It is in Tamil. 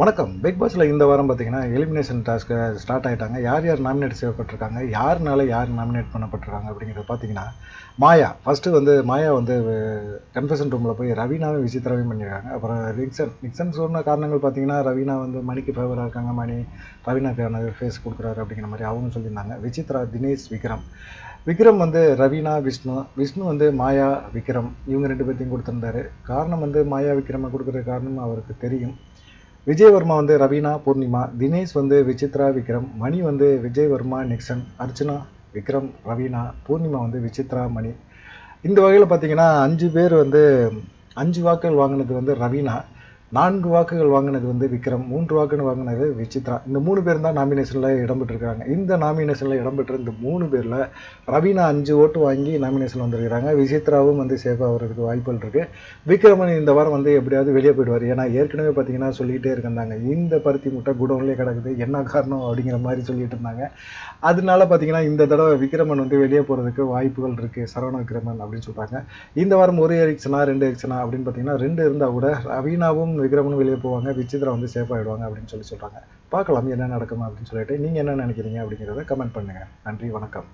வணக்கம். பிக் பாஸ்ல இந்த வாரம் பார்த்தீங்கன்னா, எலிமினேஷன் டாஸ்க் ஸ்டார்ட் ஆயிட்டாங்க. யார் யார் நாமினேட் செய்யப்பட்டிருக்காங்க, யாருனால யார் நாமினேட் பண்ணப்பட்டிருக்காங்க அப்படிங்கிறத பார்த்தீங்கன்னா, மாயா ஃபர்ஸ்ட்டு வந்து மாயா வந்து கன்ஃபெஷன் ரூமில் போய் ரவீனாவையும், விசித்ராவையும் பண்ணியிருக்காங்க. அப்புறம் நிக்சன் சொன்ன காரணங்கள் பார்த்தீங்கன்னா, ரவீனா வந்து மணிக்கு ஃபேவரா இருக்காங்க. மணி ரவீனாக்கான ஃபேஸ் குடுக்குறாரு அப்படிங்கிற மாரி அவங்க சொல்லியிருந்தாங்க. விசித்ரா, தினேஷ், விக்ரம். விக்ரம் வந்து ரவீனா, விஷ்ணு வந்து மாயா, விக்ரம் இவங்க 2 பேத்தையும் குடுத்திருந்தாரு. காரணம் வந்து மாயா, விக்ரம குடுக்குற காரணம் அவருக்கு தெரியும். விஜயவர்மா வந்து ரவீனா, பூர்ணிமா, தினேஷ் வந்து விசித்ரா, விக்ரம், மணி வந்து விஜயவர்மா, நிக்சன், அர்ச்சனா, விக்ரம், ரவீனா, பூர்ணிமா வந்து விசித்ரா, மணி. இந்த வகையில் பார்த்தீங்கன்னா 5 பேர் வந்து 5 வாக்குகள் வாங்கினது வந்து ரவீனா, 4 வாக்குகள் வாங்கினது வந்து விக்ரம், 3 வாக்குகள் வாங்கினது விசித்ரா. இந்த 3 பேர் தான் நாமினேஷனில் இடம்பெற்றிருக்காங்க. இந்த நாமினேஷனில் இடம்பெற்ற இந்த 3 பேரில் ரவீனா 5 ஓட்டு வாங்கி நாமினேஷன் வந்திருக்கிறாங்க. விசித்ராவும் வந்து சேஃபாக வர்றதுக்கு வாய்ப்புகள் இருக்குது. விக்ரமன் இந்த வாரம் வந்து எப்படியாவது வெளியே போயிடுவார். ஏன்னா ஏற்கனவே பார்த்தீங்கன்னா சொல்லிக்கிட்டே இருந்தாங்க, இந்த பருத்தி முட்டை குடோன்லேயே கிடக்குது, என்ன காரணம் அப்படிங்கிற மாதிரி சொல்லிட்டு இருந்தாங்க. அதனால பார்த்தீங்கன்னா இந்த தடவை விக்ரமன் வந்து வெளியே போகிறதுக்கு வாய்ப்புகள் இருக்குது. சரவண விக்ரமன் அப்படின்னு சொல்கிறாங்க. இந்த வாரம் ஒரு எரிக்ஷனா 2 எரிக்ஷனா அப்படின்னு பார்த்தீங்கன்னா 2 இருந்தால் கூட ரவீனாவும் விக்ரமனும் வெளியே போவாங்க, விசித்ரா வந்து சேஃப் ஆகிடுவாங்க அப்படின்னு சொல்கிறாங்க. பார்க்கலாம் என்ன நடக்கும் அப்படின்னு சொல்லிட்டு நீங்கள் என்ன நினைக்கிறீங்க அப்படிங்கிறத கமெண்ட் பண்ணுங்கள். நன்றி, வணக்கம்.